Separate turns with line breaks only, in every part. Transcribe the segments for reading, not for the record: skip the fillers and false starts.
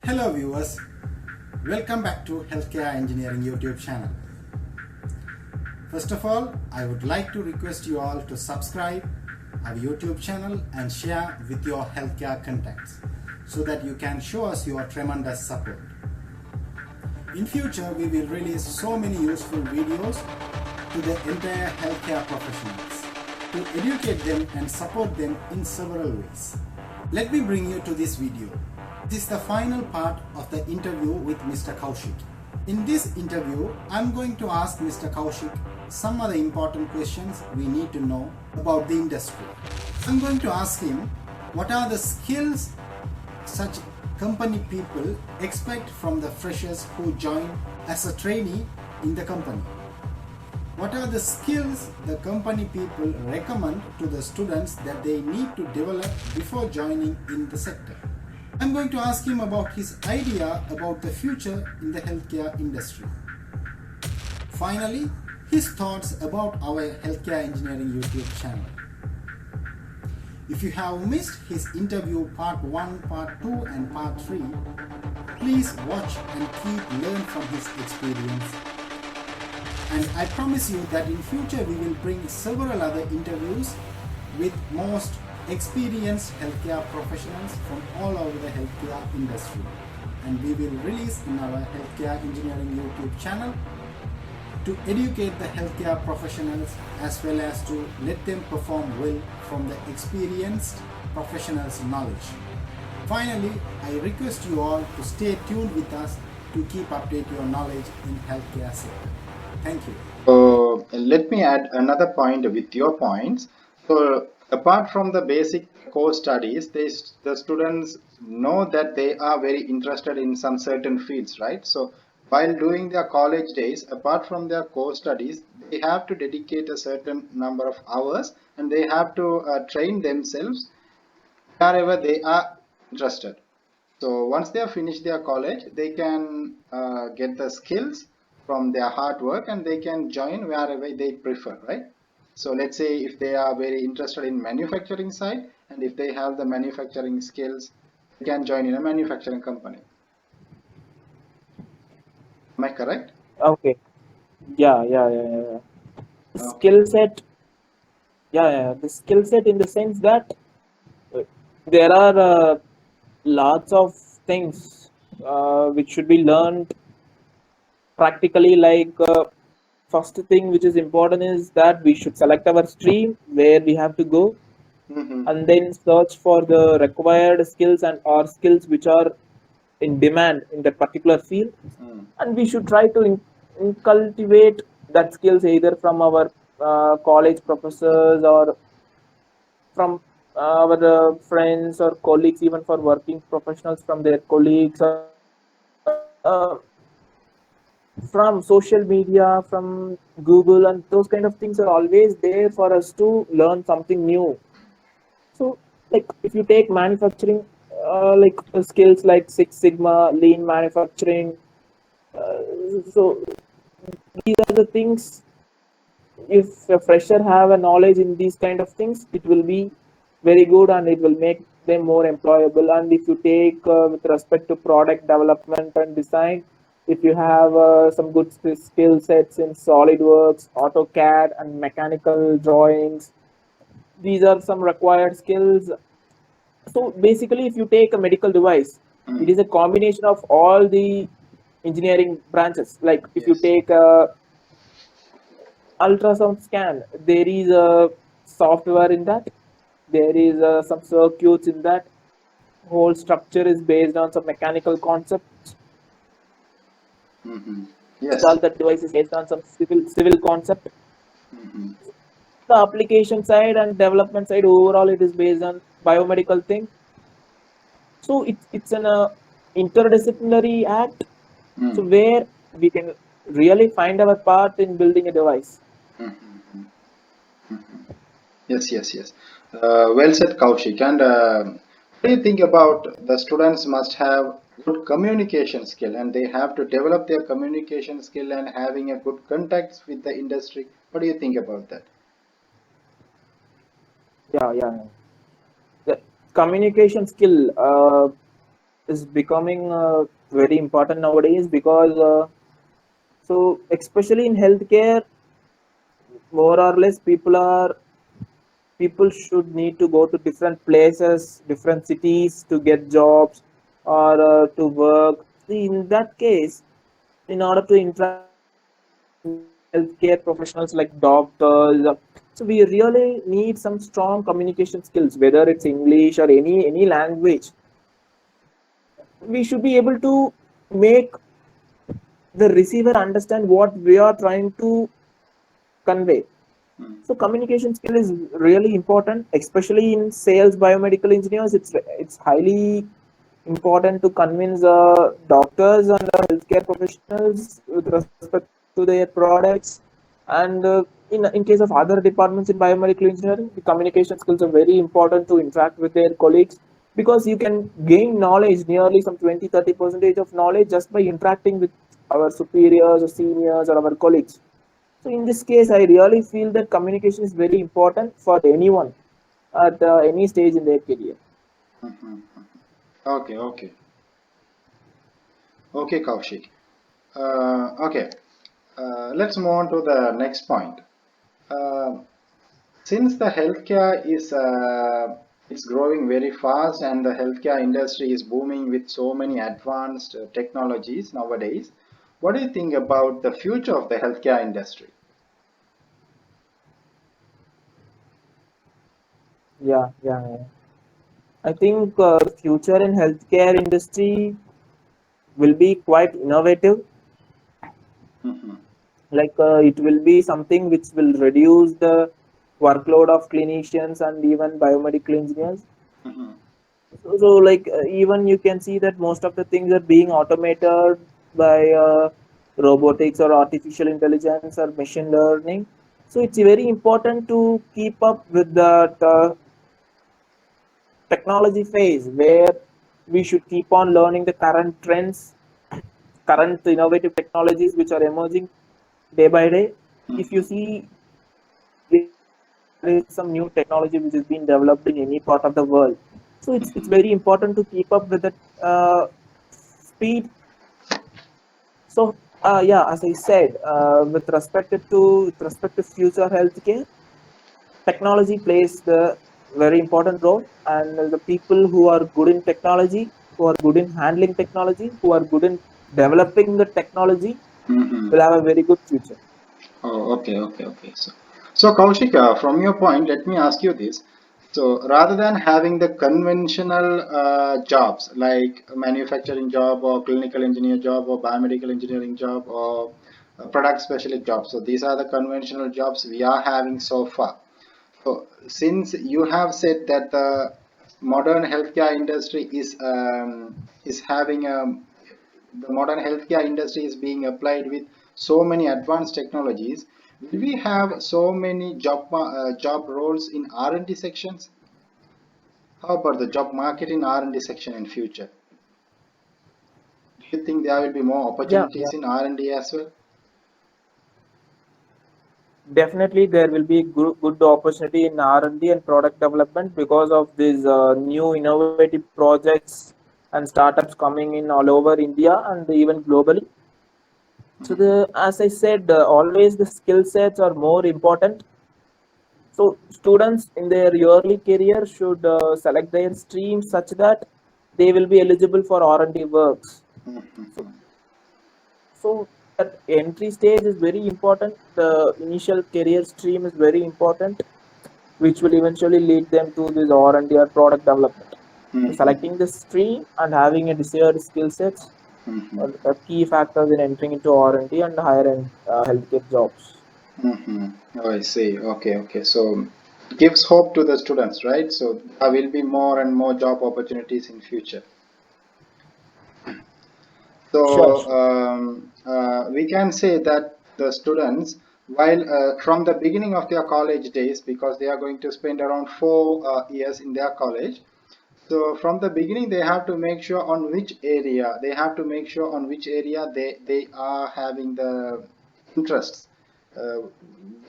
Hello viewers, welcome back to Healthcare Engineering YouTube channel. First of all, I would like to request you all to subscribe our YouTube channel and share with your healthcare contacts so that you can show us your tremendous support. In future, we will release so many useful videos to the entire healthcare professionals to educate them and support them in several ways. Let me bring you to this video. This is the final part of the interview with Mr. Kaushik. In this interview, I'm going to ask Mr. Kaushik some of the important questions we need to know about the industry. I'm going to ask him what are the skills such company people expect from the freshers who join as a trainee in the company. What are the skills the company people recommend to the students that they need to develop before joining in the sector? I'm going to ask him about his idea about the future in the healthcare industry. Finally, his thoughts about our Healthcare Engineering YouTube channel. If you have missed his interview part 1, part 2 and part 3, please watch and keep learn from his experience. And I promise you that in future we will bring several other interviews with most experienced healthcare professionals from all over the healthcare industry, and we will release in our Healthcare Engineering YouTube channel to educate the healthcare professionals as well as to let them perform well from the experienced professionals' knowledge. Finally, I request you all to stay tuned with us to keep update your knowledge in healthcare sector. Thank you.
So let me add another point with your points. So apart from the basic core studies, the students know that they are very interested in some certain fields, right? So while doing their college days, apart from their core studies, they have to dedicate a certain number of hours and they have to train themselves wherever they are interested. So once they have finished their college, they can get the skills from their hard work and they can join wherever they prefer, right? So let's say if they are very interested in manufacturing side and if they have the manufacturing skills, they can join in a manufacturing company. Am I correct?
Okay. Yeah. The
Okay.
skill set, yeah. The skill set in the sense that uh, there are lots of things which should be learned practically. First thing which is important is that we should select our stream where we have to go,
Mm-hmm.
and then search for the required skills and or skills which are in demand in that particular field,
Mm.
and we should try to cultivate that skills either from our college professors or from our friends or colleagues, even for working professionals from their colleagues, from social media, from Google, and those kind of things are always there for us to learn something new. So, like if you take manufacturing, skills like Six Sigma, lean manufacturing, uh, so these are the things. If a fresher have a knowledge in these kind of things, it will be very good and it will make them more employable. And if you take with respect to product development and design, if you have some good skill sets in SolidWorks, AutoCAD, and mechanical drawings, these are some required skills. So basically, if you take a medical device, it
Mm.
is a combination of all the engineering branches. Like if you
Yes.
take a ultrasound scan, there is a software in that, there is some circuits in that, whole structure is based on some mechanical concepts,
Mm-hmm.
all
Yes.
that device is based on some civil concept.
Mm-hmm.
The application side and development side, overall it is based on biomedical thing. So it's an interdisciplinary act, so
Mm.
where we can really find our part in building a device.
Mm-hmm. Yes. Well said, Kaushik. And what do you think about the students must have good communication skill and they have to develop their communication skill and having a good contacts with the industry? What do you think about that?
Yeah. The communication skill. is becoming very important nowadays because so especially in healthcare, more or less people should need to go to different places, different cities to get jobs or to work. See, in that case, in order to interact with healthcare professionals like doctors, so we really need some strong communication skills, whether it's English or any language. We should be able to make the receiver understand what we are trying to convey. So communication skill is really important, especially in sales biomedical engineers. It's highly important to convince doctors and healthcare professionals with respect to their products. And in case of other departments in biomedical engineering, the communication skills are very important to interact with their colleagues because you can gain knowledge, nearly some 20-30% of knowledge just by interacting with our superiors or seniors or our colleagues. So in this case, I really feel that communication is very important for anyone at any stage in their career.
Okay, okay, okay, Kaushik. Okay, let's move on to the next point. Uh, since the healthcare is growing very fast and the healthcare industry is booming with so many advanced technologies nowadays, what do you think about the future of the healthcare industry?
Yeah. I think future in healthcare industry will be quite innovative.
Mhm,
Like it will be something which will reduce the workload of clinicians and even biomedical engineers.
mhm,
So like even you can see that most of the things are being automated by robotics or artificial intelligence or machine learning. So it's very important to keep up with that technology phase where we should keep on learning the current trends, current innovative technologies which are emerging day by day. If you
mhm,
see, there is some new technology which is being developed in any part of the world. So it's
mhm,
very important to keep up with the speed. So yeah, as I said, with respect to future healthcare, technology plays the very important role, and the people who are good in technology, who are good in handling technology, who are good in developing the technology,
mhm.
will have a very good future.
Oh, okay, okay, okay. So Kaushik, from your point, let me ask you this. So, rather than having the conventional jobs like a manufacturing job or clinical engineer job or biomedical engineering job or a product specialist job, so these are the conventional jobs we are having so far. So, since you have said that the modern healthcare industry is having the modern healthcare industry is being applied with so many advanced technologies, will we have so many job roles in R&D sections? How about the job market in R&D section in future? Do you think there will be more
Yeah.
opportunities in R&D as well?
Definitely, there will be good opportunity in R&D and product development because of these new innovative projects and startups coming in all over India and even globally. So as I said, always the skill sets are more important. So students in their early career should select their stream such that they will be eligible for R&D works. So, so that entry stage is very important. The initial career stream is very important, which will eventually lead them to this R&D or product development. So selecting the stream and having a desired skill sets are the key factors in entering into R&D and higher end healthcare jobs.
Oh, I see. Okay, okay. So it gives hope to the students, right? So there will be more and more job opportunities in future.
Sure,
So
sure.
we can say that the students, while from the beginning of their college days, because they are going to spend around 4 years in their college. So from the beginning, they have to make sure on which area they are having the interests.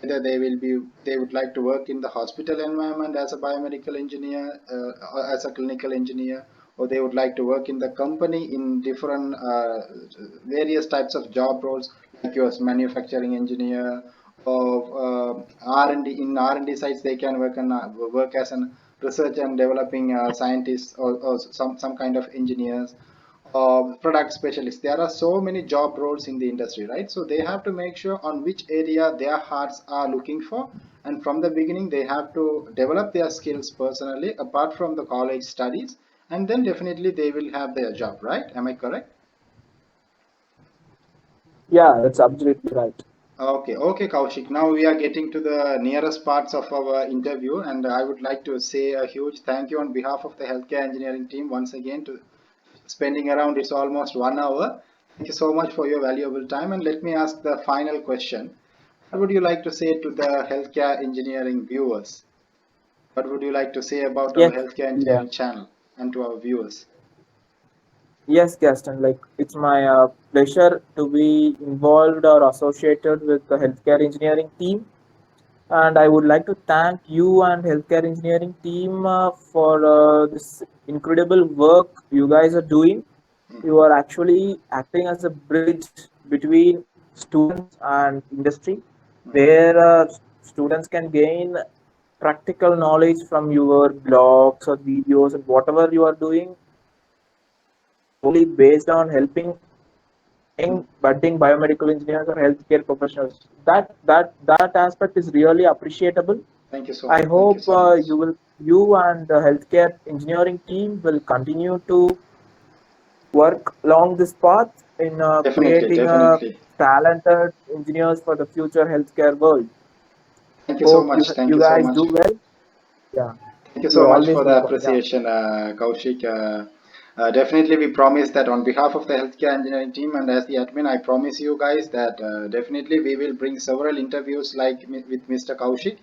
Whether they would like to work in the hospital environment as a biomedical engineer, or as a clinical engineer, or they would like to work in the company in different various types of job roles, like yours, manufacturing engineer, or R&D. In R&D sites, they can work as an research and developing scientists, or some kind of engineers, product specialists. There are so many job roles in the industry, right? So they have to make sure on which area their hearts are looking for, and from the beginning they have to develop their skills personally apart from the college studies, and then definitely they will have their job, right? Am I correct?
Yeah, that's absolutely right.
Okay, Kaushik. Now we are getting to the nearest parts of our interview, and I would like to say a huge thank you on behalf of the healthcare engineering team once again to spending around it's almost 1 hour. Thank you so much for your valuable time. And let me ask the final question. What would you like to say to the healthcare engineering viewers? What would you like to say about our
Yes,
healthcare
yeah.
engineering channel and to our viewers?
Yes, Gaston. Like it's my pleasure to be involved or associated with the healthcare engineering team, and I would like to thank you and healthcare engineering team for this incredible work you guys are doing. You are actually acting as a bridge between students and industry, where students can gain practical knowledge from your blogs or videos and whatever you are doing, only based on helping young budding biomedical engineers or healthcare professionals. That aspect is really appreciable.
Thank you so
I
much. Thank you
hope
so much.
you and the healthcare engineering team will continue to work along this path in
Definitely,
creating
definitely.
talented engineers for the future healthcare world.
Thank you so
Hope
much. Thank
you
you so
guys
much.
do well. Yeah,
Thank you so
you're
much
always
for the
welcome. Yeah,
appreciation, Kaushik. Definitely, we promise that on behalf of the healthcare engineering team and as the admin, I promise you guys that definitely we will bring several interviews like with Mr. Kaushik.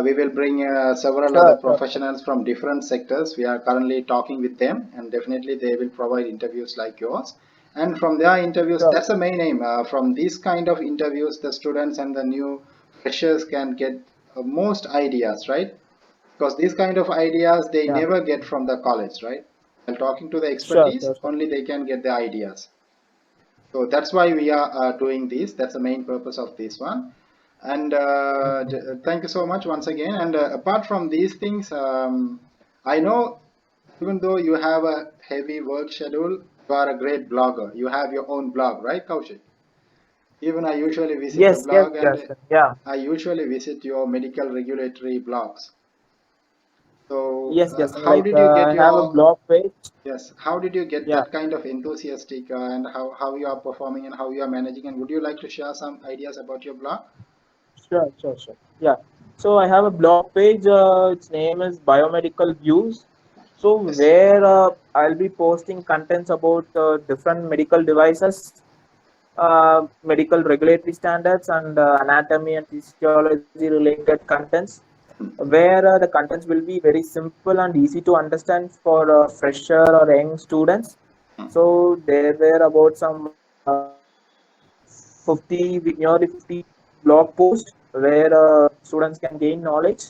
We will bring several other
sure, sure, sure.
professionals from different sectors. We are currently talking with them, and definitely they will provide interviews like yours. And from their interviews,
Sure.
that's the main aim. From these kind of interviews, the students and the new freshers can get most ideas, right? Because these kind of ideas they
Yeah,
never get from the college, right? While talking to the
sure,
expertise,
sure, sure.
only they can get the ideas. So that's why we are doing this. That's the main purpose of this one. And thank you so much once again. And apart from these things, I know even though you have a heavy work schedule, you are a great blogger. You have your own blog, right, Kaushik? Even I usually visit the
Yes, yes,
blog, and
Justin. Yeah,
I usually visit your medical regulatory blogs. So,
yes, Justin.
how
Like
did you get
I have a
your,
blog page.
yes, how did you get
Yeah,
that kind of enthusiastic and how you are performing and how you are managing? And would you like to share some ideas about your blog?
sure, sure, sure. Yeah. So I have a blog page. Its name is Biomedical Views. So
Yes.
where I'll be posting contents about different medical devices, medical regulatory standards, and anatomy and physiology related contents, where the contents will be very simple and easy to understand for fresher or young students. So there were about some 50, nearly 50 blog posts where students can gain knowledge.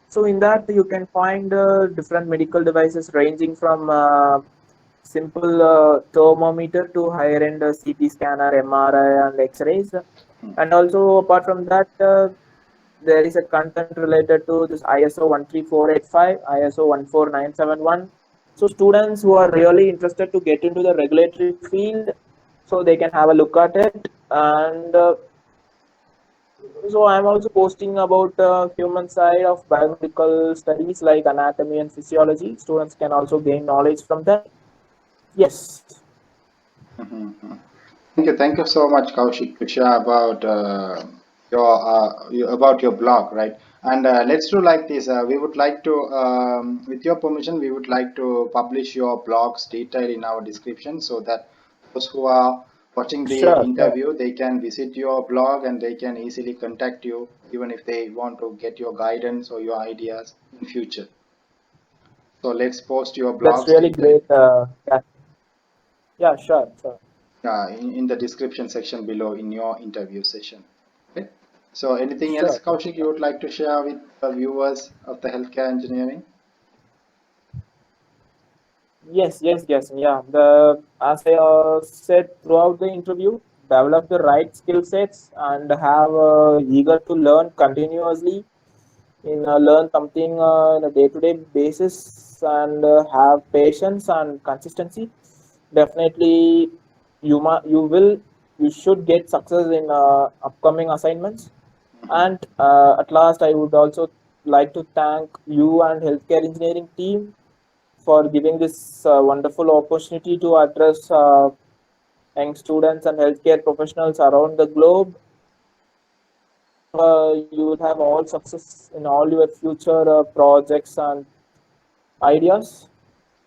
So in that you can find different medical devices ranging from simple thermometer to higher end CT scanner, MRI, and X-rays. And also apart from that, there is a content related to this ISO 13485, ISO 14971. So students who are really interested to get into the regulatory field, so they can have a look at it. And so I'm also posting about human side of biomedical studies like anatomy and physiology. Students can also gain knowledge from that. Yes,
Mhm. Thank you so much, Kaushik, to share about about your blog, right? And let's do like this. We would like to, with your permission, we would like to publish your blog's detail in our description so that those who are watching the
sure, sure.
interview, they can visit your blog and they can easily contact you, even if they want to get your guidance or your ideas in future. So let's post your
That's
blog's
really
detail.
great. Yeah, yeah, sure, sure.
In the description section below in your interview session. Okay. So anything else,
Sure, sure,
Kaushik, you
sure.
would like to share with the viewers of the healthcare engineering?
Yes. Yeah. The as I said throughout the interview, develop the right skill sets and have eager to learn continuously in learn something in a day-to-day basis and have patience and consistency. Definitely, you should get success in upcoming assignments. And at last, I would also like to thank you and healthcare engineering team for giving this wonderful opportunity to address young students and healthcare professionals around the globe. You will have all success in all your future projects and ideas.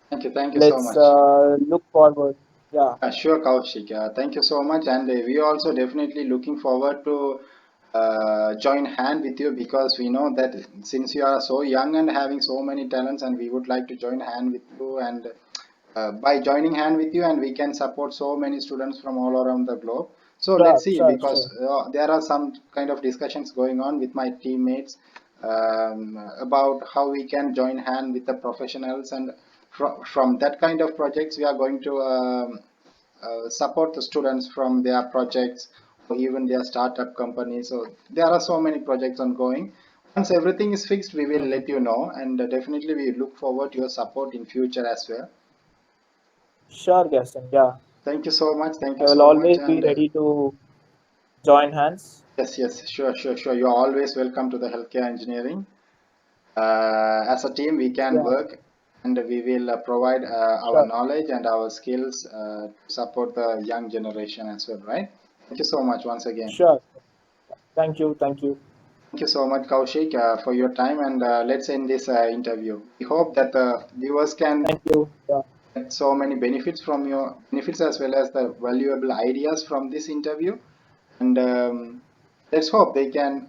Thank you so
Let's
much.
look forward. Yeah,
Sure, Kaushik. Thank you so much, and we are also definitely looking forward to join hand with you because we know that since you are so young and having so many talents, and we would like to join hand with you, and by joining hand with you, and we can support so many students from all around the globe. So let's see, because
sure.
there are some kind of discussions going on with my teammates about how we can join hand with the professionals, and from that kind of projects we are going to support the students from their projects or even their startup companies. So there are so many projects ongoing. Once everything is fixed, we will
Mhm.
let you know, and definitely we look forward to your support in future as well.
Sure, Gaston. Yeah,
Thank you so much. Thank you
I will
so much.
always be
And
ready to join hands.
yes, sure. You are always welcome to the healthcare engineering. As a team, we can
Yeah,
work, and we will provide our
sure,
knowledge and our skills to support the young generation as well, right? Thank you so much once again.
sure. Thank you.
Thank you so much, Kaushik, for your time, and let's end this interview. We hope that the viewers can
Thank you. Yeah,
get so many benefits from your benefits as well as the valuable ideas from this interview, and let's hope they can.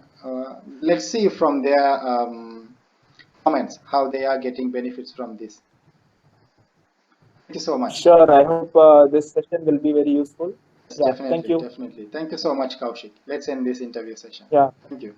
Let's see from their comments how they are getting benefits from this. Thank you so much.
sure. I hope this session will be very useful.
Yes,
Yeah, thank you.
definitely. Thank you so much, Kaushik. Let's end this interview session.
Yeah.
Thank you.